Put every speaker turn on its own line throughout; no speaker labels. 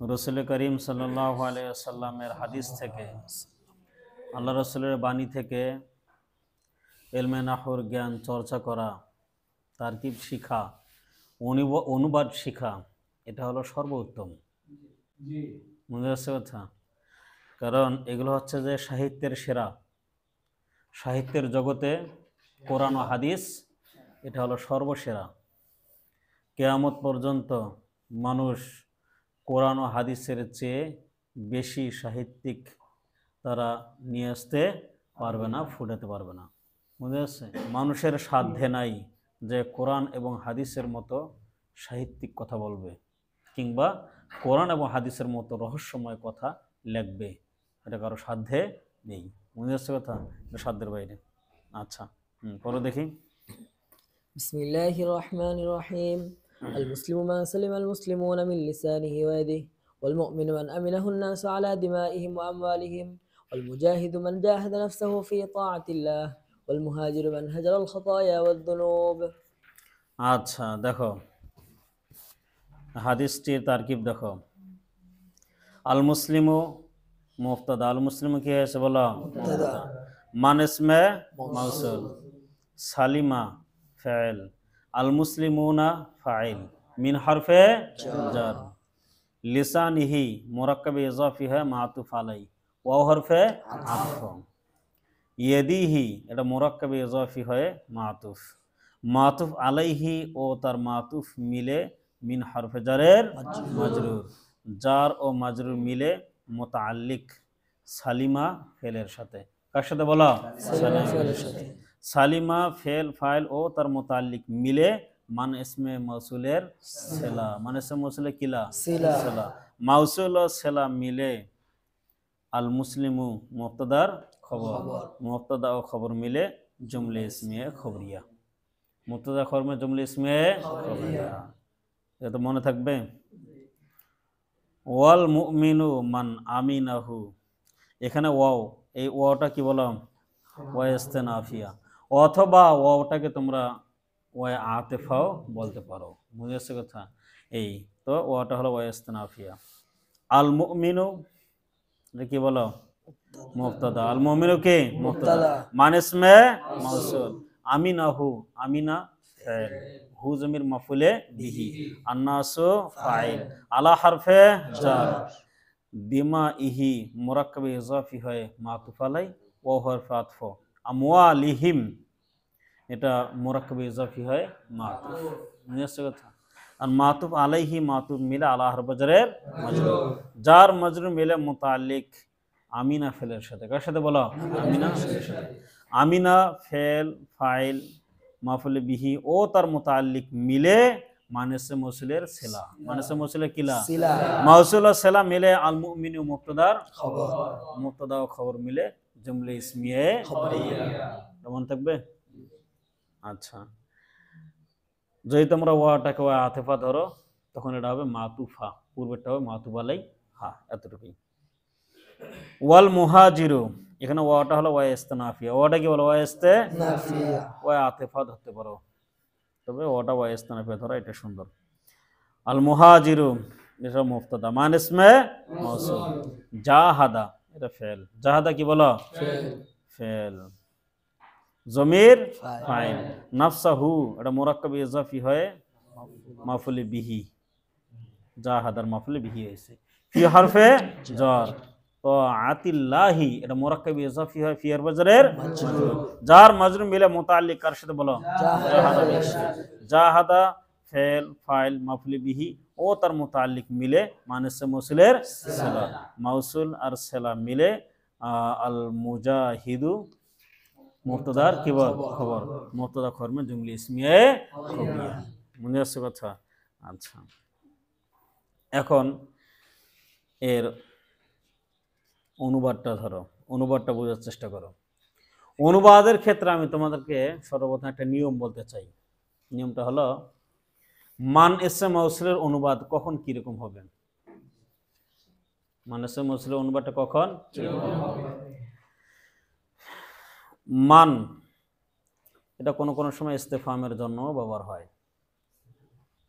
রসুল করিম সাল্লাল্লাহু আলাইহি ওয়াসাল্লামের হাদিস থেকে, আল্লাহ রসুলের বাণী থেকে ইলমে নাহওর জ্ঞান চর্চা করা, তারকিব শিখা, অনুবাদ শিখা, এটা হলো সর্বোত্তম। মনে যাচ্ছে কথা? কারণ এগুলো হচ্ছে যে সাহিত্যের সেরা, সাহিত্যের জগতে কোরআন ও হাদিস এটা হলো সর্বসেরা। কিয়ামত পর্যন্ত মানুষ কোরআন ও হাদিসের চেয়ে বেশি সাহিত্যিক তারা নিয়ে আসতে পারবে না, ফুটাতে পারবে না। বুঝতে পারছে? মানুষের সাধ্যে নাই যে কোরআন এবং হাদিসের মতো সাহিত্যিক কথা বলবে, কিংবা কোরআন এবং হাদিসের মতো রহস্যময় কথা লিখবে। এটা কারো সাধ্যে নেই। বুঝতে পারছে কথা? এটা সাধ্যের বাইরে। আচ্ছা, পরে দেখি।
বিসমিল্লাহির রহমানির রহিম। আল মুসলিমু মান সালিমা আল মুসলিমুনা মিন লিসানিহি ওয়া ইয়াদিহি ওয়াল মুমিনু মান আমিনাহু আন-নাসু আলা দিমাইহিম ওয়া আমওয়ালিহিম ওয়াল মুজাহিদু মান জাহাদা নাফসাহু ফি তাআতিল্লাহ ওয়াল মুহাজিরু মান হাজারা আল খাতায়া ওয়াদ দুনুব।
আচ্ছা, দেখো হাদিসটির তারকিব দেখো। আল মুসলিমু মুফতাদা। আল মুসলিমু কি হয়েছে বলো? মান ইসমে মাউসুল, সালিমা ফাইল, আল মুসলিমুনা ফাইল, মিন হরফে জার, লিসানিহি মুরাক্কাবে ইজাফি হয় মাতুফ আলাই, ওয়াও হরফে আতফ, ইয়াদিহি এটা মুরাক্কাবে ইজাফি হয় মাতুফ, মাতুফ আলাইহি ও তার মাতুফ মিলে মিন হরফে জারের মাজরুর, জার ও মাজরুর মিলে মুতাআল্লিক সালিমা ফেলের সাথে। কার সাথে বলো? সালিমা ফেলের সাথে। সালিমা ফেল ফাইল ও তার মুতাআল্লিক মিলে মান ইসমে মাউসুলের সেলা, মান ইসমে মাউসুলের কিলা সেলা, মাউসুল ও সেলা মিলে আল মুসলিমু মুবতাদার খবর, মুবতাদা ও খবর মিলে জুমলে ইসমিয়ে খবরিয়া, মুবতাদা খবর में জুমলে ইসমিয়ে খবরিয়া। এটা তো মনে থাকবে। ওয়াল মুমিনু মান আমিনাহু, এখানে ওয়াও, এই ওয়াওটা কি বললাম? ওয়া ইস্তেনাফিয়া, অথবা ওয়াওটাকে তোমরা ওয়া আতিফাও বলতে পারো। বুঝেছো কথা? এই তো ওয়াটা হলো ওয়া ইস্তেনাফিয়া। আল মুমিনু কি বলো? মুবতাদা। আল মুমিনু কি? মুবতাদা। মান ইসমে মাউসুল, আমিনাহু আমিনা ফাইল, হু জমির মাফুলে বিহি, আন্নাসু ফাইল, আলা হরফে জার, বিমা ইহি মুরাক্কাবে ইজাফি হয় মাতুফ আলাই, ও হরফে আতফ, আমওয়ালিহিম এটা মুরাক্কাবে ইজাফি হয় মাতুফ। বুঝেছো কথা? আর মাতুফ আলাইহি মাতুফ মিলে আলা হরফে জারের মাজরুর, জার মাজরুর মিলে মুতাআল্লিক আমিনা ফেলের সাথে। কার সাথে বলো? আমিনা ফেলের সাথে। আমিনা ফেল ফাইল মাফুলে বিহি ও তার মুতাআল্লিক মিলে মানেসে মৌসুলের সেলা, মানেসে মৌসুলের কিলা মাউসুল ও সেলা মিলে আল মুমিনু মুবতাদার খবর, মুবতাদা ও খবর মিলে জুমলে ইসমিয়ে খবরিয়া। মনে থাকবে? আচ্ছা, যদি তোমরা ওয়াটাকে ওয়া আতিফা ধরো তখন এটা হবে মাতুফা, পূর্বেরটা হবে মাতুফ আলাই হা, এতটুকুই। ওয়াল মুহাজিরু, এখানে ওয়াটা হলো ওয়া ইস্তেনাফিয়া, ওয়াটা কি বলো? ওয়া ইস্তেনাফিয়া, ওয়া আতিফা ধরতে পারো, তবে ওয়াটা ওয়া ইস্তেনাফিয়া ধরা এটা সুন্দর। আল মুহাজিরু এটা মুবতাদা, মান ইসমে মাউসুল, জাহাদা এটা ফেল, জাহাদা কি বলো? ফেল, জমির ফাইল, নাফসাহু এটা মুরাক্কাবে ইজাফি হয় মাফুলে বিহি, জাহাদার মাফুলে বিহি হয়েছে, ফি হরফে জার, তো আতিল্লাহি এটা মুরাক্কাবে ইজাফি হয় ফি হরফে জারের মাজরুর, জার মাজরুর মিলে মুতাআল্লিক কার সাথে বলো? জাহাদা। জাহাদা ফেল ফাইল মাফুলে বিহি ও তার মুতাআল্লিক মিলে মানেসে মৌসুলের সেলা, মাউসুল আর সেলা মিলে আল মুজাহিদু মুবতাদার কি বল? খবর, মুবতাদা খবর में জুমলে ইসমিয়ে খবরিয়া। মনে আছে কথা? আচ্ছা, এখন এর অনুবাদটা ধরো, অনুবাদটা বোঝার চেষ্টা করো। অনুবাদের ক্ষেত্রে আমি তোমাদেরকে সর্বপ্রথম একটা নিয়ম বলতে চাই। নিয়মটা হলো মান ইসমে মাউসুলের অনুবাদ কখন কিরকম হবে। মান ইসমে মাউসুলের অনুবাদটা কখন কিরকম হবে? মান এটা কোনো কোনো সময় ইস্তেফামের জন্য ব্যবহার হয়।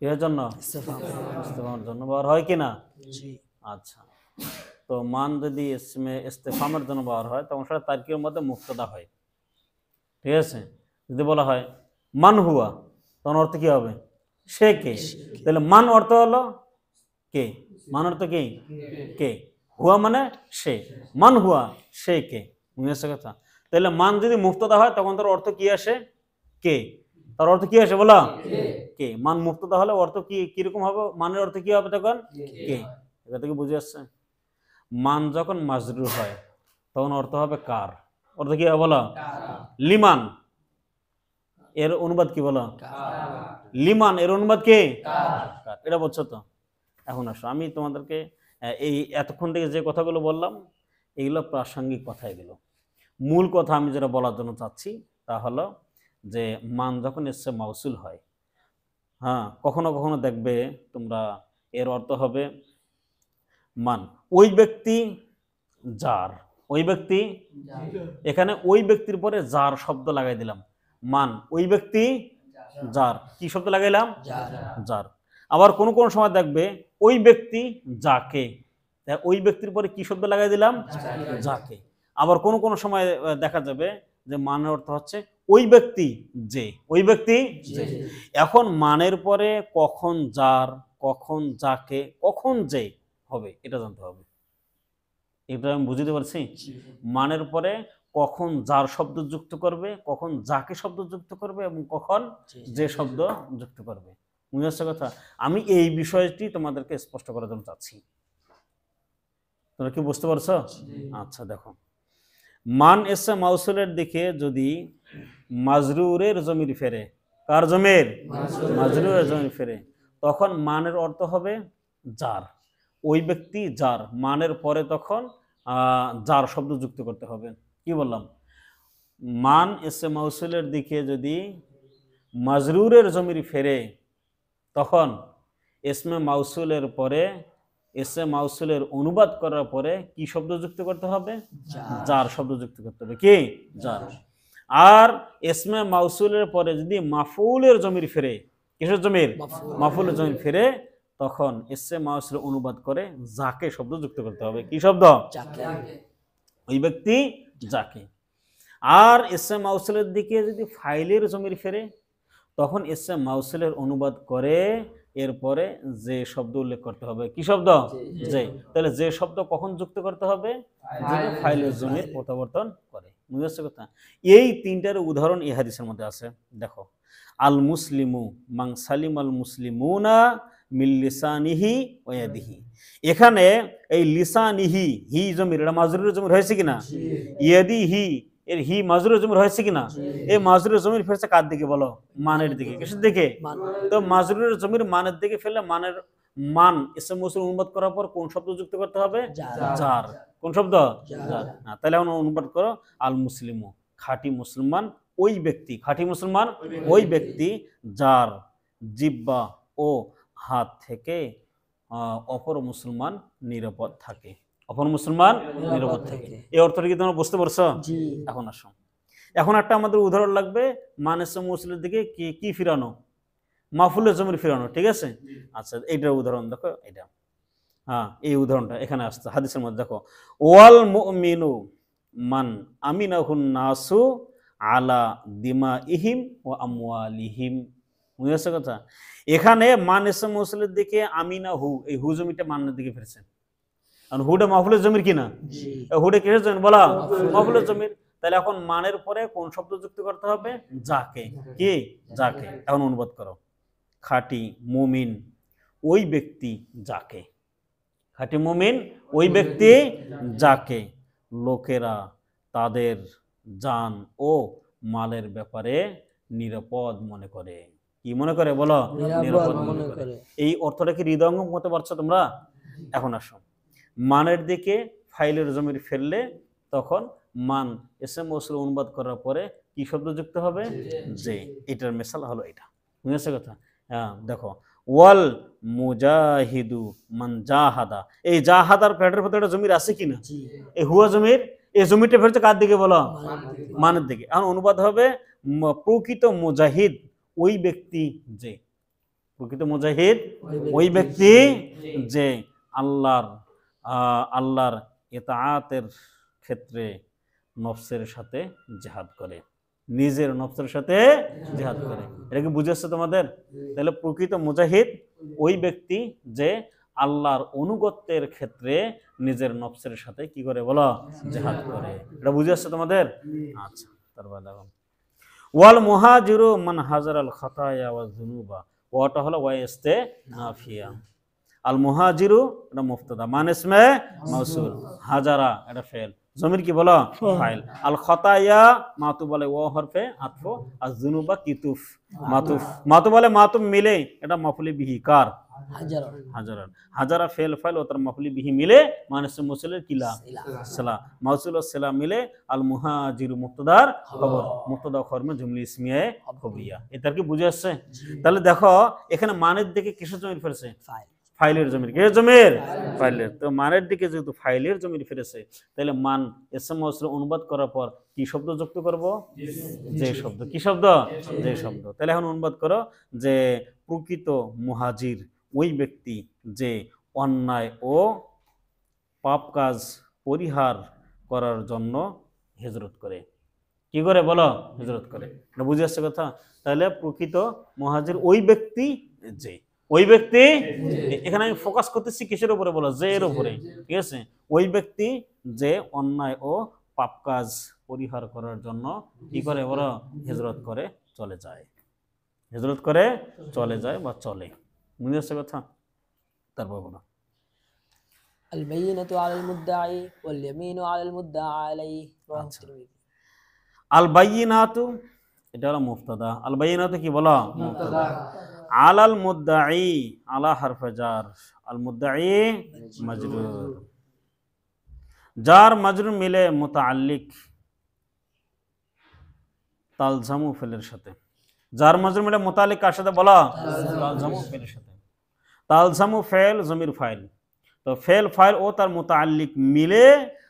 এর জন্য ইস্তেফামের জন্য ব্যবহার হয় কিনা? আচ্ছা, তো মান যদি ইসমে ইস্তেফামের জন্য ব্যবহার হয় তখন সেটা তারকিবের মধ্যে মুক্তদা হয়, ঠিক আছে। যদি বলা হয় মান হুয়া, তখন অর্থ কি হবে? সে কে। তাহলে মান অর্থ হলো কে, মান অর্থ কি? কে। হুয়া মানে সে, মান হুয়া সে কে, বুঝেছে কথা। তাহলে মান যদি মুক্তদা হয় তখন তার অর্থ কি আসে? কে। তার অর্থ কি আসে বলো? কে। মান মুক্তদা হলে অর্থ কি কিরকম হবে? মানের অর্থ কি হবে তখন? কে। এটা থেকে বুঝে আসছে। মান যখন মাজরুর হয় তখন অর্থ হবে কার। অর্থ কি হবে বলো? লিমান, এর অনুবাদ কি বলো? লিমান, এর অনুবাদ কি? কার। এটা বলছো তো। এখন আসো, আমি তোমাদেরকে এই এতক্ষণ থেকে যে কথাগুলো বললাম এগুলো প্রাসঙ্গিক কথা। এগুলো মূল কথা আমি যেটা বলার জন্য চাচ্ছি তা হলো যে মান যখন এসছে মাউসুল হয়, হ্যাঁ, কখনো কখনো দেখবে তোমরা এর অর্থ হবে মান ওই ব্যক্তি যার, ওই ব্যক্তি, এখানে ওই ব্যক্তির পরে যার শব্দ লাগাই দিলাম। মান ওই ব্যক্তি যার, কি শব্দ লাগাইলাম? যার। আবার কোন কোন সময় দেখবে ওই ব্যক্তি যাকে, ওই ব্যক্তির পরে কি শব্দ লাগাই দিলাম? যাকে। আবার কোন কোন সময় দেখা যাবে যে মানের অর্থ হচ্ছে ওই ব্যক্তি যে, ওই ব্যক্তি যে। এখন মানের পরে কখন যার, কখন যাকে, কখন যে হবে এটা জানতে হবে। এটা আমি বুঝতে পারছি। মানের পরে কখন যার শব্দ যুক্ত করবে, কখন যাকে শব্দ যুক্ত করবে এবং কখন যে শব্দ যুক্ত করবে, বুঝে আসছে কথা। আমি এই বিষয়টি তোমাদেরকে স্পষ্ট করার জন্য চাচ্ছি। তোমরা কি বুঝতে পারছো? আচ্ছা দেখো, মান এসে মাউসুলের দিকে যদি মাজরুরের জমির ফেরে, কার জমির? মাজরুরের জমির ফেরে, তখন মানের অর্থ হবে যার, ওই ব্যক্তি যার। মানের পরে তখন যার শব্দ যুক্ত করতে হবে। কি বললাম? মান এসে মাউসুলের দিকে যদি মাজরুরের জমির ফেরে তখন এসমে মাউসুলের পরে, এসমে মাউসুলের অনুবাদ করার পরে কি শব্দ যুক্ত করতে হবে? যার শব্দ যুক্ত করতে হবে। কি? যার। আর এসমে মাউসুলের পরে যদি মাফউলের জমির ফেরে, কিসের জমির? মাফউলের জমির ফেরে, তখন এসমে মাউসুল অনুবাদ করে যাকে শব্দ যুক্ত করতে হবে। কি শব্দ? ওই ব্যক্তি যাকে। আর এসমে মাউসুলের দিকে যদি ফাইলের জমির ফেরে তখন এসমে মাউসুলের অনুবাদ করে এরপরে যে শব্দ উল্লেখ করতে হবে। কি শব্দ? যে। তাহলে যে শব্দ কখন যুক্ত করতে হবে? যদি ফাইলের জমির প্রত্যাবর্তন করে। বুঝতে কথা। এই তিনটার উদাহরণ এই হাদিসের মধ্যে আছে। দেখো, আল মুসলিমু মান সালিম আল মুসলিমুনা মিল লিসানিহি ওয়া ইয়াদিহি। এখানে এই লিসানিহি, হি জমির, এটা মাজরুরের জমির হয়েছে কিনা? ইয়াদিহি, এর হি মাজরুরের জমির হয়েছে কিনা? এই মাজরুরের জমির ফেরছে কার দিকে বলো? মানের দিকে। কিসের দিকে? তো মাজরুরের জমির মানের দিকে ফেললে মানের মান ইসম মৌসুল অনুবাদ করার পর কোন শব্দ যুক্ত করতে হবে? যার। কোন শব্দ? যার। তাহলে এখন অনুবাদ করো, আল মুসলিমু, খাঁটি মুসলমান ওই ব্যক্তি, খাঁটি মুসলমান ওই ব্যক্তি যার জিহ্বা ও হাত থেকে অপর মুসলমান নিরাপদ থাকে, অপর মুসলমান নিরাপদ থাকে। এই অর্থটা কি তোমরা বুঝতে পারছো? এখন আসো, এখন একটা আমাদের উদাহরণ লাগবে মানেস মুসলিমের দিকে কি কি ফিরানো? মাফুলের জমির ফিরানো, ঠিক আছে। আচ্ছা, এইটার উদাহরণ দেখো, এটা, হ্যাঁ, এই উদাহরণটা এখানে আসছে হাদিসের মধ্যে। দেখো, ওয়াল মুমিনু মান আমিনাহুন নাসু আলা দিমাইহিম ওয়া আমওয়ালিহিম। বুঝেছো কথা। এখানে মান ইসম মৌসুলের দিকে আমিনা হু, এই হু জমিটা মানের দিকে ফিরছে। কারণ হুটা মাফুলের জমির কিনা? হুডে কিসের জমির বলা? মাফুলের জমির। তাহলে এখন মানের পরে কোন শব্দ যুক্ত করতে হবে? যাকে। কি? যাকে। এখন অনুবাদ করো, খাঁটি মুমিন ওই ব্যক্তি যাকে, খাঁটি মুমিন ওই ব্যক্তি যাকে লোকেরা তাদের জান ও মালের ব্যাপারে নিরাপদ মনে করে। কি মনে করে বলো? নিরাপদ মনে করে। এই অর্থটা কি হৃদয়ঙ্গম করতে পারছো তোমরা? এখন আসো, মানের দিকে ফাইলের জমির ফেললে তখন মান এসএম মৌসুল অনুবাদ করার পরে কি শব্দ যুক্ত হবে? যে। এটার মিসাল হলো এটা। বুঝেছো কথা? হ্যাঁ, দেখো, ওয়াল মুজাহিদু মান জাহাদা, এই জাহাদার পেটের ভেতরে জমির আছে কিনা? এই হুয়া জমির, এই জমিটা ফেরছে কার দিকে বলো? মানের দিকে। এখন অনুবাদ হবে প্রকৃত মুজাহিদ ওই ব্যক্তি যে, প্রকৃত মুজাহিদ ওই ব্যক্তি যে আল্লাহর আল্লাহর ইতাআতের ক্ষেত্রে নফসের সাথে জিহাদ করে, নিজের নফসের সাথে জিহাদ করে। এটা কি বুঝে আসছে তোমাদের? তাহলে প্রকৃত মুজাহিদ ওই ব্যক্তি যে আল্লাহর অনুগত্যের ক্ষেত্রে নিজের নফসের সাথে কি করে বলো, জিহাদ করে। এটা বুঝে আসছে তোমাদের? আচ্ছা, তারপর দেখো ওয়াল মুহাজিরু মান হাজারাল খাতায়া ওয়াজ যুনুবা, ওয়াটা হলো ওয়াইস্তে নাফিয়া। আল মুহাজিরু এটা মুফতাদা, মান ইসমে মাউসুল, হাজারা এটা ফেল, জমির কি বলো, ফাইল। আল খাতায়া মাতু বলে ও হরফে আতফ, আর যুনুবা কিতুফ মাতুফ, মাতু বলে মাতুফ মিলে এটা মাফুলি বিহি কার,
হাজার
হাজারা। হাজারা ফেল ফাইল ও তার মাফুলি বিহি মিলে মানে মুসলিমের কিলা সালা, মাউসুল ও সেলা মিলে আল মুহাজিরু মুফতাদার খবর, মুফতাদা খবর মে জুমলা ইসমিয়া খবরিয়া। এটা কি বুঝে আসছে? তাহলে দেখো এখানে মানের দিকে কিসের জমির ফেরেছে,
ফাইল,
ফাইলের জমির, কে জমির, ফাইলের। তো মানের দিকে যেহেতু ফাইলের জমির ফিরেছে, তাহলে মান ইসম মাউসুল অনুবাদ করার পর কি শব্দ যুক্ত করব, যে শব্দ। কি শব্দ, যে শব্দ। তাহলে এখন অনুবাদ করো যে প্রকৃত মুহাজির ওই ব্যক্তি যে অন্যায় ও পাপ কাজ পরিহার করার জন্য হিজরত করে। কি করে বলো, হিজরত করে। এটা বুঝে আসছে কথা? তাহলে প্রকৃত মুহাজির ওই ব্যক্তি যে, ওই ব্যক্তি, এখানে আমি ফোকাস করতেছি কিসের উপরে বলো, যে এর উপরে, ঠিক আছে। ওই ব্যক্তি যে অন্যায় ও পাপ কাজ পরিহার করার জন্য কি করে বলো, হিজরত করে চলে যায়, হিজরত করে চলে যায় বা চলে। বুঝে আসছে কথা? তারপর বলো
আল বাইয়িনাতু আলাল মুদ্দাঈ ওয়াল ইয়ামিনু আলাল মুদ্দাআ আলাইহি, রাওয়াহু তিরমিজি।
আল বাইয়িনাতু এটা হলো মুফতাদা, আল বাইয়িনাতু কি বলো, মুফতাদা। আলাল মুদ্দাঈ, আলা হারফে জার, আল মুদ্দাঈ মাজরুর, জার মাজরুর মিলে মুতাআল্লিক তালজামু ফেলের সাথে। জার মাজরুর মিলে মুতাআল্লিক কার সাথে বলো, তালজামু ফেলের সাথে। তালজামু ফেল জমির ফাইল, তো ফেল ফাইল ও তার মুতাআল্লিক মিলে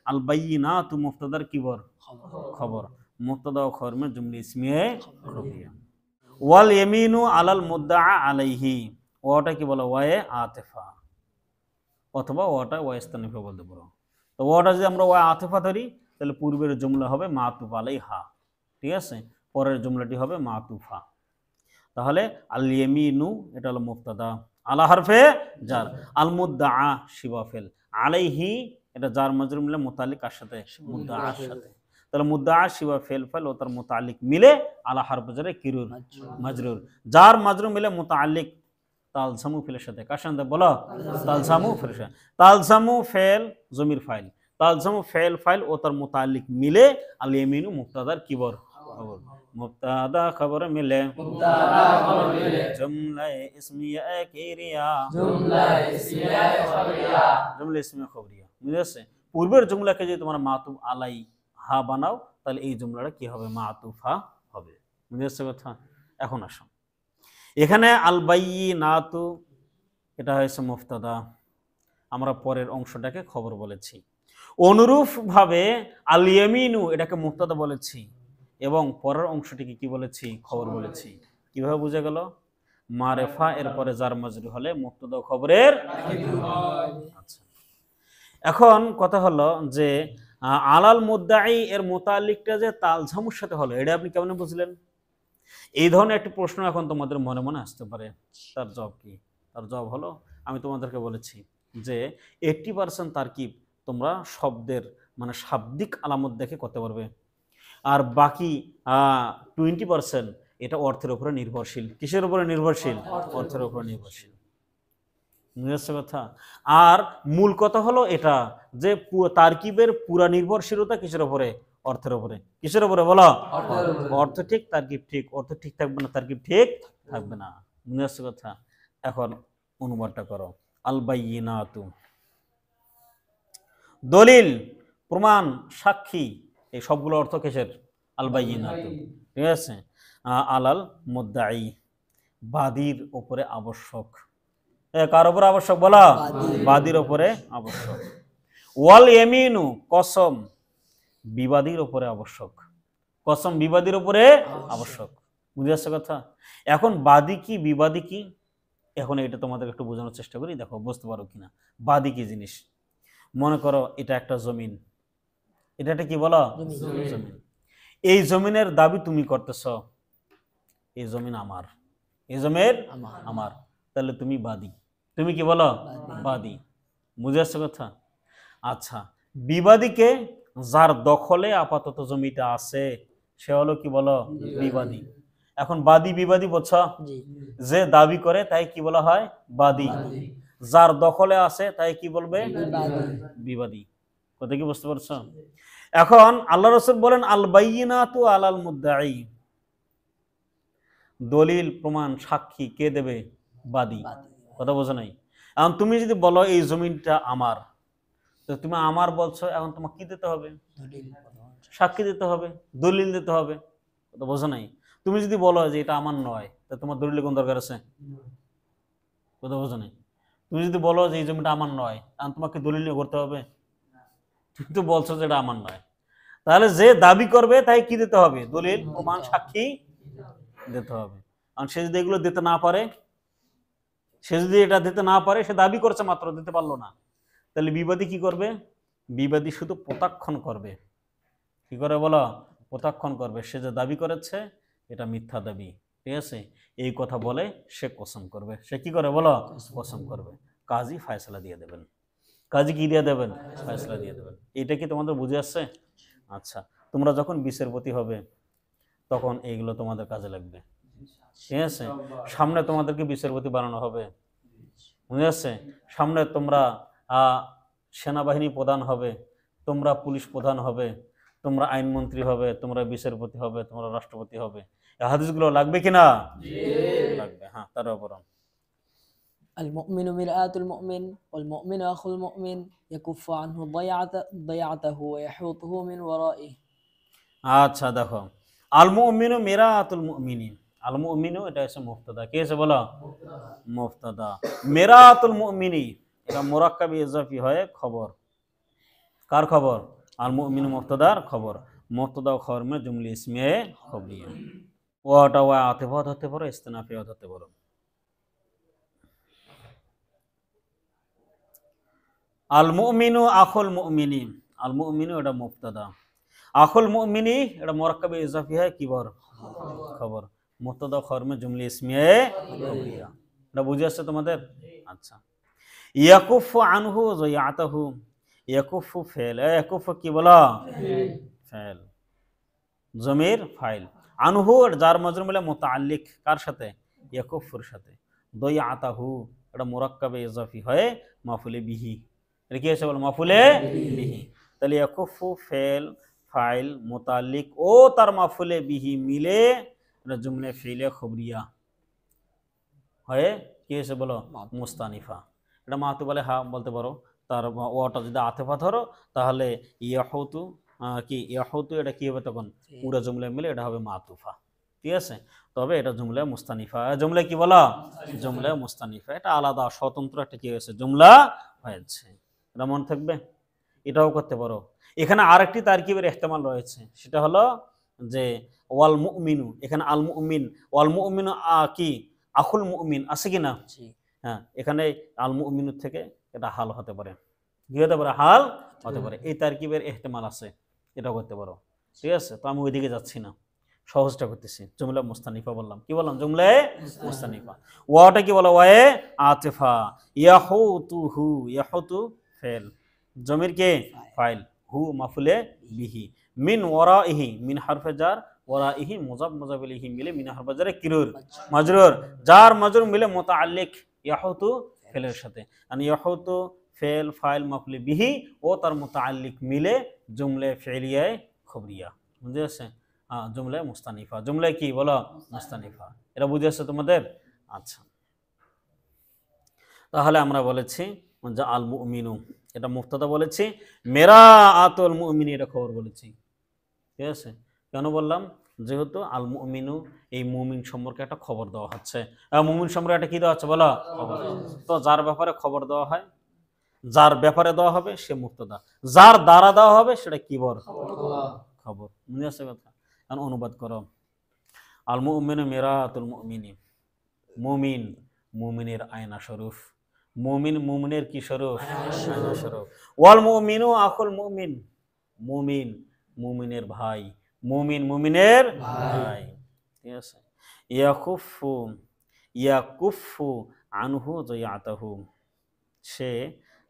আল বাইয়িনাতু মুফতাদার কি বর, খবর, মুফতাদা ও খবর মে জুমলা ইসমিয়া খবরিয়া। ওয়াল ইয়ামিনু আলাল মুদ্দাআ আলাইহি, ওটা কি বলো, ওয়ায়ে আতিফা, অথবা ওটা ওয়াইস্তানিফা বলতে পারো। তো ওটা যদি আমরা ওয়া আতিফা ধরি তাহলে পূর্বের জুমলা হবে মাতুফ আলাইহা, ঠিক আছে, পরের জুমলাটি হবে মাতুফা। তাহলে আল ইয়ামিনু এটা হলো মুফতাদা, আলা হারফে জার, আল মুদ্দাআ শিবা ফেল, আলাইহি এটা জার মাজরুর মিলে মুতাআল্লিক কার সাথে, মুদ্দাআর সাথে। তাহলে মুদ্দাআ শিবা ফেল ফাইল ও তার মুতাআল্লিক মিলে আলা হারফে জারে কিরুর মাজরুর, জার মাজরুর মিলে মুতাআল্লিক তালজামু ফেলের সাথে, কার সাথে বলো, তালজামু ফেলের সাথে। তালজামু ফেল জমির ফাইল, তালজামু ফেল ফাইল ও তার মুতাআল্লিক মিলে আল ইয়ামিনু মুফতাদার কি বর, খবর, মুবতাদা খবর মিলে জুমলা ইসমিয়া কিরিয়া, জুমলা ইসমিয়া খবরিয়া। বুঝেছে? পূর্বের জুমলাকে যদি তোমরা মাতুফ আলাই হা বানাও তাহলে এই জুমলাটা কি হবে, মাতুফা হবে। বুঝেছে কথা? এখন আসো এখানে আল বাইয়িনাতু এটা হয়েছে মুফতাদা, আমরা পরের অংশটাকে খবর বলেছি। অনুরূপভাবে আল ইয়ামিনু এটাকে মুফতাদা বলেছি এবং পরের অংশটিকে কি বলেছি, খবর বলেছি। কিভাবে বুঝে গেল? মারেফা এর পরে জার মাজরুর হলে মুফতাদা খবরের। আচ্ছা, এখন কথা হলো যে আলাল মুদ্দাঈ এর মুতাআল্লিকটা যে তালজামুর সাথে হলো, এটা আপনি কেমন বুঝলেন? এই ধরনের একটি প্রশ্ন এখন তোমাদের মনে মনে আসতে পারে। তার জবাব কি? তার জবাব হলো, আমি তোমাদেরকে বলেছি যে 80% তারকিব তোমরা শব্দের মানে শাব্দিক আলামত দেখে করতে পারবে, আর বাকি 20% এটা অর্থের উপরে নির্ভরশীল। কিসের উপরে নির্ভরশীল? অর্থের উপরে নির্ভরশীল। বুঝতে কথা? আর মূল কথা হলো এটা যে তারকিবের পুরা নির্ভরশীলতা কিসের উপরে? অর্থের উপরে। কিসের উপরে বলো? অর্থ ঠিক তারকিব ঠিক, অর্থ ঠিক থাকবে না তারকিব ঠিক থাকবে না। বুঝতে কথা? এখন অনুবাদটা করো। আল বাইয়িনাতু দলিল, প্রমাণ, সাক্ষী, এই সবগুলো অর্থ কিসের? আল বাইয়িনাতু, ঠিক আছে। আলাল মুদ্দাঈ বাদীর উপরে আবশ্যক। কার উপরে আবশ্যক বলা? বাদীর উপরে আবশ্যক। ওয়াল ইয়ামিনু কসম বিবাদীর উপরে আবশ্যক। কসম বিবাদীর উপরে আবশ্যক। বুঝে আসছে কথা? এখন বাদী কি বিবাদী কি, এখন এটা তোমাদের একটু বোঝানোর চেষ্টা করি, দেখো বুঝতে পারো কিনা। বাদী কি জিনিস? মনে করো এটা একটা জমিন, এটা একটা কি বলো, জমিন। এই জমিনের দাবি তুমি করতেছ, এই জমিন আমার, এই জমির আমার, তাহলে তুমি বাদী। তুমি কি বলো, বাদী। বুঝে আসছে কথা? আচ্ছা, বিবাদীকে, যার দখলে আপাতত জমিটা আছে সে হলো কি বলো, বিবাদী। এখন বাদী বিবাদী বলছ,
জি
যে দাবি করে তাই কি বলা হয়, বাদী। যার দখলে আছে তাই কি বলবে, বিবাদী। কথা কি বুঝতে পারছো? এখন আল্লাহ রাসূল বলেন আল বাইয়িনাতু আলাল মুদ্দাই, দলিল প্রমাণ সাক্ষী কে দেবে, বাদী। কথা বোঝো নাই? এখন তুমি যদি বলো এই জমিনটা আমার, তো তুমি আমার বলছো, এখন তোমাকে কি দিতে হবে, সাক্ষী দিতে হবে, দলিল দিতে হবে। কথা বোঝো নাই? তুমি যদি বলো যে এটা আমার নয়, তা তোমার দলিল কোন দরকার আছে? কথা বোঝো নাই? তুমি যদি বলো যে এই জমিটা আমার নয়, এখন তোমাকে দলিল নিয়ে করতে হবে? তুমি তো বলছো যে এটা আমার নয়। তাহলে যে দাবি করবে তাই কি দিতে হবে, দলিল প্রমাণ সাক্ষী দিতে হবে। কারণ সে যদি এগুলো দিতে না পারে, সে যদি এটা দিতে না পারে, সে দাবি করছে মাত্র, দিতে পারলো না, তাহলে বিবাদী কি করবে, বিবাদী শুধু প্রত্যাখ্যান করবে। কি করে বলো, প্রত্যাখ্যান করবে। সে যে দাবি করেছে এটা মিথ্যা দাবি, ঠিক আছে, এই কথা বলে সে কসম করবে। সে কি করে বলো, কসম করবে। কাজী ফয়সালা দিয়ে দেবেন। কাজী কি দিয়ে দেবেন, ফয়সালা দিয়ে দেবেন। এটা কি তোমাদের বুঝে আসছে? আচ্ছা, তোমরা যখন বিচারপতি হবে তখন এইগুলো তোমাদের কাজে লাগবে, ঠিক আছে। সামনে তোমাদেরকে বিচারপতি বানানো হবে, বুঝে আসছে। সামনে তোমরা সেনাবাহিনী প্রধান হবে, তোমরা পুলিশ প্রধান হবে, তোমরা আইনমন্ত্রী হবে, তোমরা বিচারপতি হবে, তোমরা রাষ্ট্রপতি হবে। এই হাদিসগুলো লাগবে কিনা, লাগবে। হ্যাঁ, তার উপর
المؤمن مرآة المؤمن والمؤمن أخو المؤمن يكف عنه ضيعته ويحوطه من ورائه।
আচ্ছা দেখো, আল মুমিনু মিরাআতুল মুমিনিন, আল মুমিনু এটা হচ্ছে মুবতাদা। কি আছে বলো, মুবতাদা। মিরাআতুল মুমিনি এটা মুরাক্কাবি ইজাফি হয় খবর। কার খবর, আল মুমিনু মুবতাদার খবর। মুবতাদা ও খবর में जुमले इसमें खबरिया, ওয়াটা ওয়া আতিফাত হতে পারে, ইস্তিনাফিয়াত হতে পারে। আল মুমিনু আখুল মুমিনি, আল মুমিনু এটা মুবতাদা, আখুল মুমিনি এটা মুরাক্কাবে ইজাফি হয় কি বর, খবর। মুবতাদা খবর में जुमले इसमें खबरिया, এটা বুঝে আসছে তোমাদের? আচ্ছা, ইয়াকুফু আনহু যায়াতাহু, ইয়াকুফু ফেল, ইয়াকুফু কি বলা, ফেল, জমির ফাইল। আনহু যার মাজরুর মিলে মুতাআল্লিক কার সাথে, ইয়াকুফুর সাথে। যায়াতাহু এটা মুরাক্কাবে ইজাফি হয় মাফুলে বিহি, এটা কি আছে বলো, মাফুলে বিহি। তাহলে ইয়াকুফু ফেল ফাইল মুতাআল্লিক ও তার মাফুলে বিহি মিলে এটা জুমলে ফিলে খবরিয়া হয়ে কি হয়েছে বলো, মুস্তানিফা। এটা মাহাতু বলে হা বলতে পারো। তার ওটা যদি আতেফা ধরো তাহলে ইয়াহুতু কি, ইয়াহুতু এটা কি হবে তখন, পুরো জুমলে মিলে এটা হবে মাতুফা, ঠিক আছে। তবে এটা জুমলা মুস্তানিফা, জুমলা কি বলা, জুমলা মুস্তানিফা, এটা আলাদা স্বতন্ত্র একটা কি হয়েছে, জুমলা হয়েছে। এটা মনে থাকবে, এটাও করতে পারো। এখানে আরেকটি তারকিবের ইহতিমাল রয়েছে, সেটা হলো যে ওয়াল মুমিনু, এখানে আল মুমিন, ওয়াল মুমিনু কি আখুল মুমিন আছে কি না? হ্যাঁ, এখানে আল মুমিনুর থেকে এটা হাল হতে পারে, কি হতে পারে, হাল হতে পারে। এই তারকিবের ইহতিমাল আছে, এটাও করতে পারো, ঠিক আছে। তো আমি ওইদিকে যাচ্ছি না, সহজটা করতেছি। জুমলা মুস্তানিফা বললাম, কি বললাম, জুমলা মুস্তানিফা। ওয়াটা কি বলো, ওয়ায়ে আতিফা। ইয়াহুতুহু, ইয়াহুতু ফেল, জমির কে ফাইল, হু মাফুলে বিহি, মিন ওয়ারাইহি, মিন হারফে জার, ওয়ারাইহি মুযাফ মুযাফ ইলাইহি মিলে মিন হারফে জারে কিরুর মাজরুর, জার মাজরুর মিলে মুতাআল্লিক ইয়াহুতু ফেলের সাথে। মানে ইয়াহুতু ফেল ফাইল মাফুলে বিহি ও তার মুতাআল্লিক মিলে জুমলে ফিলিয়ায়ে খবরিয়া, বুঝে আছে। জুমলা মুস্তানিফা, জুমলা কি বলো, মুস্তানিফা। এটা বুঝে আসছে তোমাদের? আচ্ছা, তাহলে আমরা বলেছি যে আল মুমিনু এটা মুবতাদা বলেছি, মিরাআতুল মুমিনি এটা খবর বলেছি, ঠিক আছে। কেন বললাম, যেহেতু আল মুমিনু এই মুমিন সম্পর্কে একটা খবর দেওয়া হচ্ছে, মুমিন সম্পর্কে একটা কি দেওয়া হচ্ছে বলো, খবর। তো যার ব্যাপারে খবর দেওয়া হয়, যার ব্যাপারে দেওয়া হবে সে মুবতাদা, যার দ্বারা দেওয়া হবে সেটা কি বল, খবর। বুঝে আসছে কথা? এখন অনুবাদ করো, আল মুমিনু মিরাআতুল মুমিনি, মুমিন মুমিনের আয়না স্বরূপ, মুমিন মুমিনের কি স্বরূপ? আয়না স্বরূপ। ওয়াল মুমিনু আখুল মুমিন, মুমিন মুমিনের ভাই, মুমিন মুমিনের ভাই। ঠিক আছে। ইয়াকুফু ইয়াকুফু আনহু যায়াতাহু, সে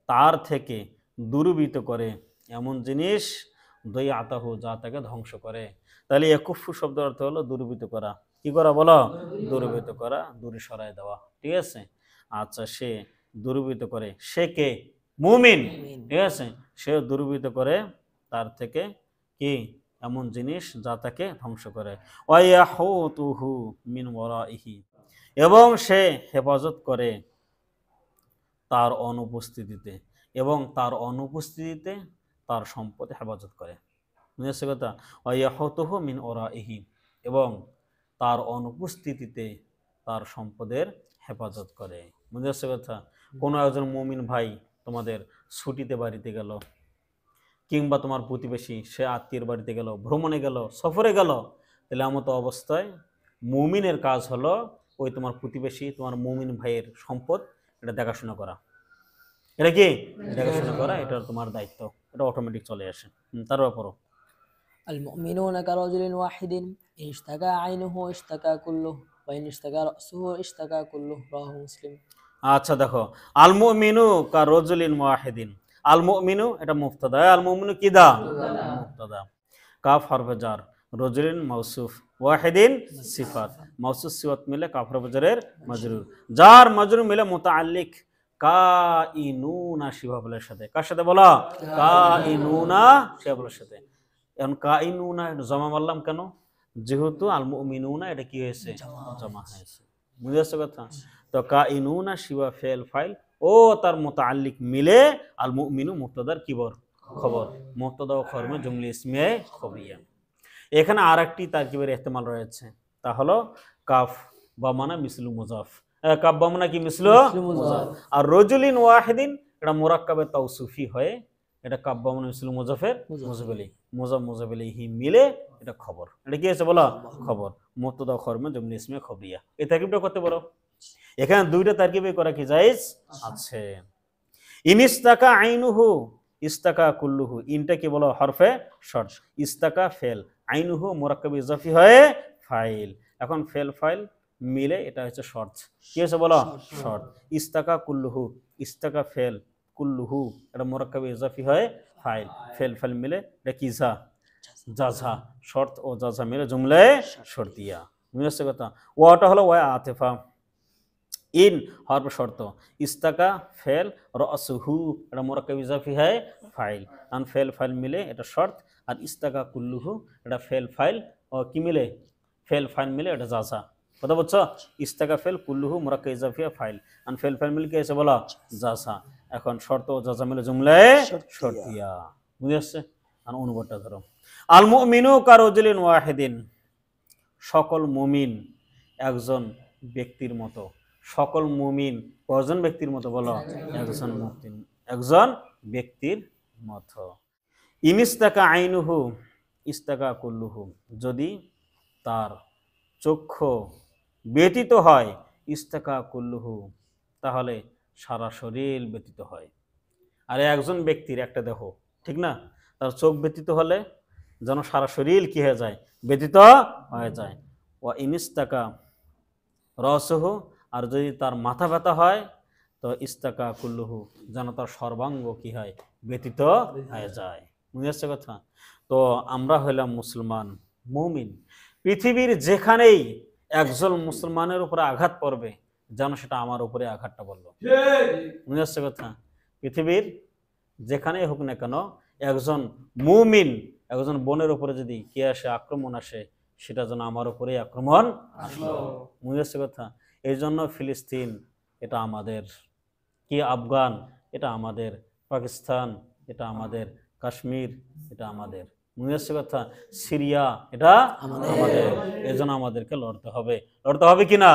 তার থেকে দূরীভূত করে এমন জিনিস, দয়াতাহু, যা তাকে ধ্বংস করে। তাহলে ইয়াকুফু শব্দের অর্থ হলো দূরীভূত করা। কি করা বলো? দূরীভূত করা, দূরে সরায় দেওয়া। ঠিক আছে। আচ্ছা, সে দূরীভূত করে, সে কে? মুমিন। ঠিক আছে, সে দূরীভূত করে তার থেকে কি এমন জিনিস যা তাকে ধ্বংস করে। ওয়ায়াহুতুহু মিন ওয়ারাইহি, এবং সে হেফাজত করে তার অনুপস্থিতিতে, এবং তার অনুপস্থিতিতে তার সম্পদ হেফাজত করে। বুঝেছে কথা? ওয়ায়াহুতুহু মিন ওরাইহি, এবং তার অনুপস্থিতিতে তার সম্পদের হেফাজত করে। বুঝেছে কথা? কোনো একজন মুমিন ভাই তোমাদের ছুটিতে বাড়িতে গেল, কিংবা তোমার প্রতিবেশী সে আত্মীয়ের বাড়িতে গেল, ভ্রমণে গেল, সফরে গেল, তাহলে এমত অবস্থায় মুমিনের কাজ হলো ওই তোমার প্রতিবেশী, তোমার মুমিন ভাইয়ের সম্পদ এটা দেখাশোনা করা। এটা কি দেখাশোনা করা, এটা তোমার দায়িত্ব, এটা অটোমেটিক চলে আসে। তার ব্যাপারও
المؤمنون كرجل واحد إن اشتكى عينه اشتكى كله وإن اشتكى رأسه اشتكى كله رواه مسلم।
আচ্ছা দেখো, আল মুমিনু কা রজুলিন ওয়াহিদিন, আল মুমিনু এটা মুফতাদা, আল মুমিনু কি দা? মুফতাদা। কাফ হরফে জার, রজুলিন মাউসুফ, ওয়াহিদিন সিফাত, মাউসুফ সিফাত মিলে কাফ হরফে জারের মাজরুর, জার মাজরুর মিলে মুতাআল্লিক কাইনুনা শিফাফলের সাথে। কার সাথে বলো? কাইনুনা শিফাফলের সাথে। এখন কাইনুনা জমা মারলাম কেন? যেহেতু আল মুমিনুনা এটা কি হয়েছে? জমা হয়েছে। বুঝে আসছে কথা? তো কাইনুনা শিবা ফেল ফাইল ও তার মুতাআল্লিক মিলে আল মুমিনু মুবতাদার কিবর খবর, মুবতাদা ও খবর में जुमले इसमें खबरिया। এখানে আরেকটি তারকিবের ইহতিমাল রয়েছে, তা হলো কাফ বা মানা মিসলু মুজাফ, কাফ বা মানা কি মিসলু মুজাফ, আর রজুলিন ওয়াহিদিন এটা মুরাক্কাবে তাওসুফি হয়, এটা কাফ বা মানা মিসলু মুজাফের মুজাফিলি, মুজাফ মুজাফিলিহি মিলে এটা খবর। এটা কি আছে বলো? খবর, মুবতাদা ও খবর में जुमले इसमें खबरिया। এই তারকিবটা করতে পারো। এখানে দুইটা তারকিবে করা কি জায়েজ আছে। ইনিস্তাকা আইনুহু ইস্তাকা কুল্লুহু, ইনটা কি বলো? হরফে শর্ট, ইস্তাকা ফেল, আইনুহু মুরাক্কাব ইজাফি হয়ে ফাইল। এখন ফেল ফাইল মিলে এটা হচ্ছে শর্ট। কি হচ্ছে বলো? শর্ট। ইস্তাকা কুল্লুহু, ইস্তাকা ফেল, কুল্লুহু এটা মুরাক্কাব ইজাফি হয়ে ফাইল, ফেল ফাইল মিলে এটা কি? যা জাযা, শর্ত ও জাযা মিলে জুমলে শর্তিয়া। বুঝতে কথা? ওয়াটা হলো ওয়া আতিফা, ইন হরফ শর্ত, ইস্তাকা ফেল, রসহু এটা মুরাক্কাব ইজাফি হয় ফাইল, আন ফেল ফাইল মিলে এটা শর্ত, আর ইস্তাকা কুল্লুহু এটা ফেল ফাইল ও কি মিলে? ফেল ফাইল মিলে এটা জাযা। কথা বলছো? ইস্তাকা ফেল কুল্লুহু মুরাক্কাব ইজাফি ফাইল, আন ফেল ফাইল মিলে কি আছে বলো? জাযা। এখন শর্ত ও জাযা মিলে জুমলে শর্তিয়া। বুঝে আসছে? আর অনুবাদটা ধরো, আল মুমিনু কারজুলিন ওয়াহিদিন, সকল মুমিন একজন ব্যক্তির মতো। সকল মুমিন কজন ব্যক্তির মতো বলো? একজন ব্যক্তির মতো। ইনিস্তাকা আইনুহু ইস্তাকা কুল্লুহু, যদি তার চক্ষু ব্যতীত হয়, ইস্তাকা কুল্লুহু তাহলে সারা শরীর ব্যতীত হয়। আর একজন ব্যক্তির একটা দেহ, ঠিক না, তার চোখ ব্যতীত হলে যেন সারা শরীর কি হয়ে যায়? ব্যতীত হয়ে যায়। ওয়া ইনিস্তাকা রসহু, আর যদি তার মাথা ব্যথা হয়, তো ইস্তাকা কুল্লুহু যেন তার সর্বাঙ্গ কি হয়? ব্যতীত হয়ে যায়। বুঝে আসছে কথা? তো আমরা হইলাম মুসলমান মুমিন, পৃথিবীর যেখানেই একজন মুসলমানের উপরে আঘাত পড়বে যেন সেটা আমার উপরে আঘাতটা বলল। বুঝে আসছে কথা? পৃথিবীর যেখানেই হোক না কেন একজন মুমিন, একজন বোনের উপরে যদি কি আসে? আক্রমণ আসে, সেটা যেন আমার উপরে আক্রমণ আসলো। বুঝে আসছে কথা? এই জন্য ফিলিস্তিন এটা আমাদের, কি আফগান এটা আমাদের, পাকিস্তান এটা আমাদের, কাশ্মীর এটা আমাদের। বুঝে আসছে কথা? সিরিয়া এটা আমাদের। এই জন্য আমাদেরকে লড়তে হবে। লড়তে হবে কিনা?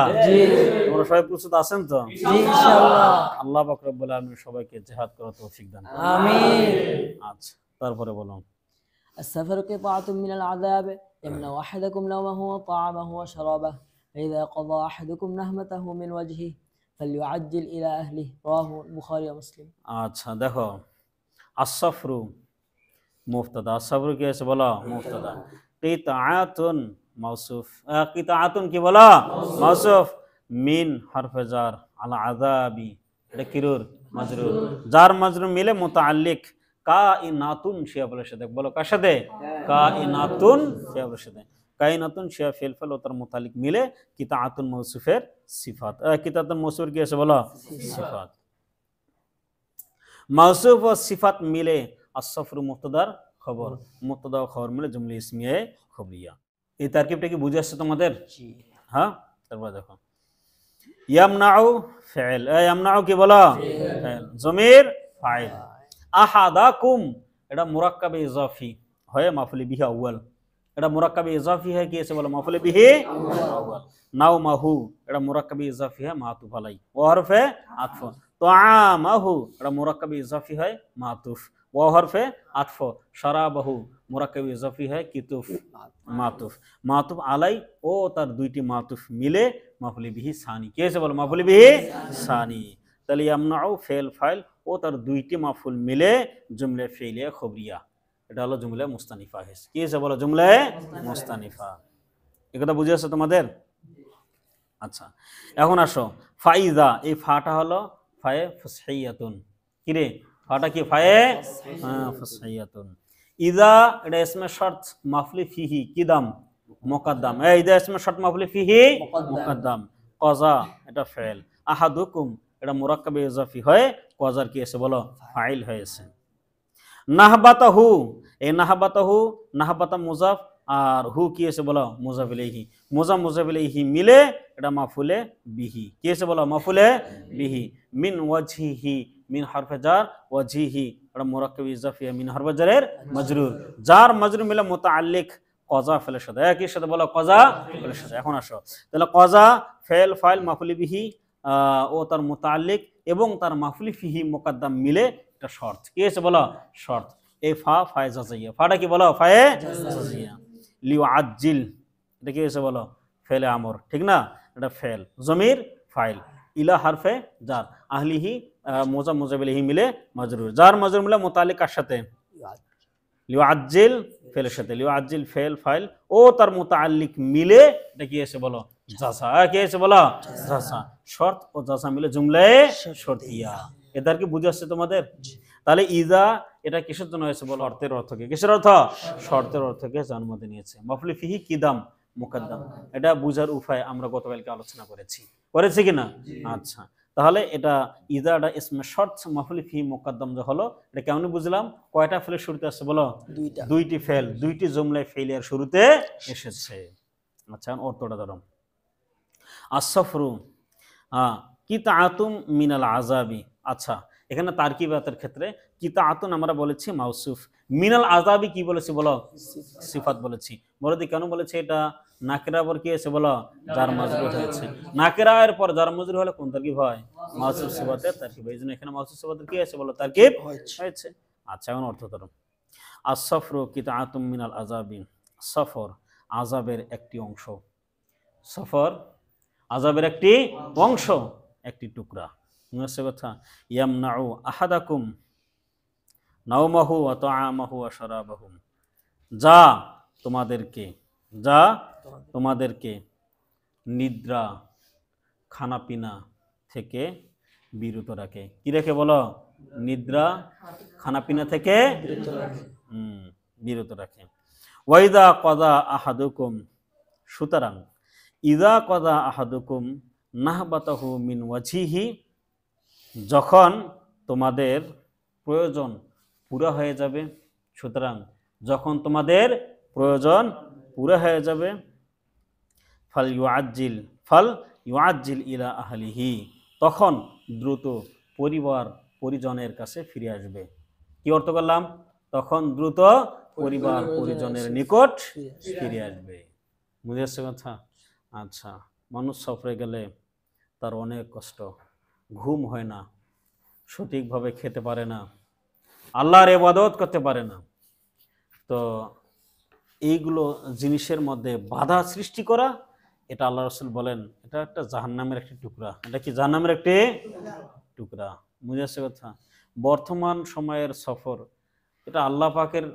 তোমরা সবাই প্রস্তুত আছেন তো? আল্লাহ পাক রব্বুল আলামিন সবাইকে জিহাদ করার তৌফিক দান করুন। আমিন। আচ্ছা, তারপরে বলো,
السفر قطعة من العذاب يمنع أحدكم نومه وطعامه وشرابه فإذا قضى أحدكم نهمته من وجهه فليعجل إلى أهله رواه البخاري ومسلم
আচ্ছা দেখো, আসফরু মুফতাদা, আসফরু কি আছে বলো? মুফতাদা। কিতাআতুন মাউসুফ, কিতাআতুন কি বলো? মাউসুফ। মিন হরফে জার, আল আযাবি এটা কিরুর মাজরুর, জার মাজরুর মিলে মুতাআল্লিক কাইনাতুন শিয়াফেলের সাথে। বলো কার সাথে? কাইনাতুন শিয়াফেলের সাথে। কাইনাতুন শিয়া ফেল ফেল ও তার মুতাআল্লিক মিলে কিতাআতুন মাউসুফের সিফাত। কিতাআতুন মাউসুফের কি আছে বলো? সিফাত। মাউসুফ ও সিফাত মিলে আসফরু মুফতাদার খবর, মুফতাদা ও খবর মিলে জুমলা ইসমিয়া খবরিয়া। এই তারকিবটা কি বুঝে আসছে তোমাদের? হ্যাঁ, তারপর দেখো ইয়ামনাউ ফাইল, ইয়ামনাউ কি বলো? ফাইল। জমির ফাইল। আহাদাকুম এটা মুরাক্কাবে ইজাফি হয় মাফুলি বিহি আউয়াল, এটা মুরাক্কাবে ইজাফি হয় কি আছে বলো? মাফুলি বিহি আউয়াল। নাওমাহু এটা মুরাক্কাবে ইজাফি হয় মাতুফ আলাই ও হরফে আতফ। তাআমাহু এটা মুরাক্কাবে ইজাফি হয় মাতুফ ও হরফে আতফ। শারাবাহু মুরাক্কাবে ইজাফি হয় কিতুফ মাতুফ। মাতুফ আলাই ও তার দুইটি মাতুফ মিলে মাফুলি বিহি সানি কি আছে বলো? মাফুলি বিহি সানি। তাহলে ইয়ামনাউ ফেল ফাইল ও তার দুইটি মাফুল মিলে জুমলা ফেলিয়া খবরিয়া, এটা হলো জুমলা মুস্তানিফা হয়েছে। কি আছে বলো? জুমলা মুস্তানিফা। এই কথা বুঝে আসছে তোমাদের? আচ্ছা, এখন আসো ফাইদা, এই ফাটা হলো ফায়ে ফুসহিয়াতুন। কি রে ফাটা? কি ফায়ে ফুসহিয়াতুন। ইদা এটা ইসমে শর্ত মাফলি ফিহি কিদাম মুকদ্দম, ইদা ইসমে শর্ত মাফলি ফিহি মুকদ্দম। কজা এটা ফেল। আহাদুকুম এটা মুরাক্কাবে ইজাফি হয় কজার কি আছে বলো? ফাইল হয়েছে। নাহবাতাহু, এই নাহবাতাহু, নাহবাতা মুজাফ আর হু কি আছে বলো? মুজাফ ইলাইহি। মুজাফ ইলাইহি মিলে এটা মাফুলে বিহি কি আছে বলো? মাফুলে বিহি। মিন ওয়াজহিহি, মিন হরফে জার, ওয়াজহিহি এটা মুরাক্কাব ইজাফি মিন হরফে জারের মাজরুর, জার মাজরুর মিলে মুতাআল্লিক কজা ফেলের সাথে। একই সাথে বলো কজা ফেলের সাথে। এখন আসো তাহলে কজা ফেল ফাইল মাফুলি বিহি ও তার মুতাআল্লিক এবং তার মাফুলি ফিহি মুকদ্দম মিলে এটা শর্ত কি আছে বলো? শর্ত। এই ফায়ে জাযাইয়া, ফাটা কি বলো? ফায়ে জাযাইয়া। লিউআজ্জিল এটা কি আছে বলো? ফেলে আমর, ঠিক না? এটা ফেল। জমির ফাইল। ইলা হারফে জার, আহলিহি মুজাফ ইলাইহি মিলে মাজরুর, জার মাজরুর মিলে মুতাআল্লিক কার সাথে? লিউআজ্জিল ফেলের সাথে। লিউআজ্জিল ফেল ফাইল ও তার মুতাআল্লিক মিলে এটা কি আছে বলো? জাযা। কি আছে বলো? জাযা। শর্ত ও জাযা মিলে জুমলায়ে শর্তিয়া। এটার কি বুঝে আসছে তোমাদের? তাহলে ইজা এটা কিসের জন্য হয়েছে বলো? শর্তের অর্থ কি? কিসের অর্থ? শর্তের অর্থকে জন্মতে নিয়েছে। মাফুলি ফিহি কিদাম মুকদ্দম, এটা বুঝার উপায় আমরা গতকালকে আলোচনা করেছি কিনা? আচ্ছা, তাহলে এটা ইজাটা ইসমে শর্ত মাফুলি ফিহি মুকদ্দম যে হলো, এটা কেমন বুঝলাম? কয়টা ফেলের শুরুতে আসছে বলো? দুইটি ফেল, দুইটি জুমলায় ফেলিয়ার শুরুতে এসেছে। আচ্ছা, অর্থটা ধরো আসফরু কিতাআতুম মিনাল আযাবি। আচ্ছা, এখানে তারকিবাতের ক্ষেত্রে কিতাআতুন আমরা বলেছি মাউসুফ, মিনাল আযাবি কি বলেছি বলো? সিফাত বলেছি। বলে দি কেন বলেছি? এটা নাকিরা পর কি আছে বলো? জার মাজরুর হয়েছে। নাকিরা এর পর জার মাজরুর হলে কোন তারকিব হয়? মাউসুফ সিফাতের তারকিব। এইজন্য এখানে মাউসুফ সিফাতের কি আছে বলো? তারকিব হয়েছে। আচ্ছা, এখন অর্থ ধরো আসফরু কিতাআতুম মিনাল আযাবি। সফর আযাবের একটি অংশ, সফর আযাবের একটি অংশ, একটি টুকরা। বুঝছে কথা? ইয়ামনাউ আহাদাকুম নাওমাহু ওয়া তাআমাহু ওয়া শারাবাহু, যা তোমাদেরকে নিদ্রা খানাপিনা থেকে বিরত রাখে। কি রেখে বলো? নিদ্রা খানাপিনা থেকে বিরত রাখে। ওয়াইদা কদা আহাদুকুম, সুতরাং ইদা কদা আহাদুকুম নাহবাতাহু মিন ওয়াজহিহি, যখন তোমাদের প্রয়োজন পুরা হয়ে যাবে, সুতরাং যখন তোমাদের প্রয়োজন পুরা হয়ে যাবে, ফাল ইউআজ্জিল ইলা আহলিহি, তখন দ্রুত পরিজনের কাছে ফিরে আসবে। কি অর্থ করলাম? তখন দ্রুত পরিজনের নিকট ফিরে আসবে। বুঝে আসছে কথা? আচ্ছা, মানুষ সফরে গেলে তার অনেক কষ্ট, ঘুম হয় না, সঠিকভাবে খেতে পারে না, আল্লাহর ইবাদত করতে পারে না। তো এইগুলো জিনিসের মধ্যে বাধা সৃষ্টি করা এটা আল্লাহ রসুল বলেন এটা একটা জাহান্নামের একটি টুকরা। এটা কি জাহান্নামের একটি টুকরা? বুঝে আসছে কথা? বর্তমান সময়ের সফর এটা আল্লাহ পাকের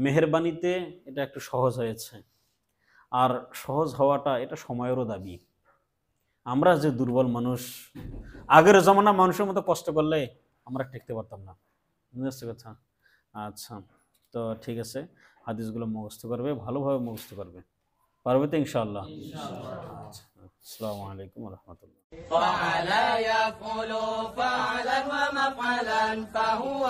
মেহেরবানিতে এটা একটু সহজ হয়েছে, আর সহজ হওয়াটা এটা সময়েরও দাবি। আমরা যে দুর্বল মানুষ, আগের জমানা মানুষের মতো কষ্ট করলে আমরা টিকতে পারতাম না। বুঝে আসছে কথা? আচ্ছা, তো ঠিক আছে, হাদিসগুলো মুখস্থ করবে, ভালোভাবে মুখস্থ করবে, পারবে তো ইনশাআল্লাহ? আচ্ছা, আসসালামু আলাইকুম ওয়া রাহমাতুল্লাহ।
فعل يفعل فعلا ومفعلا فهو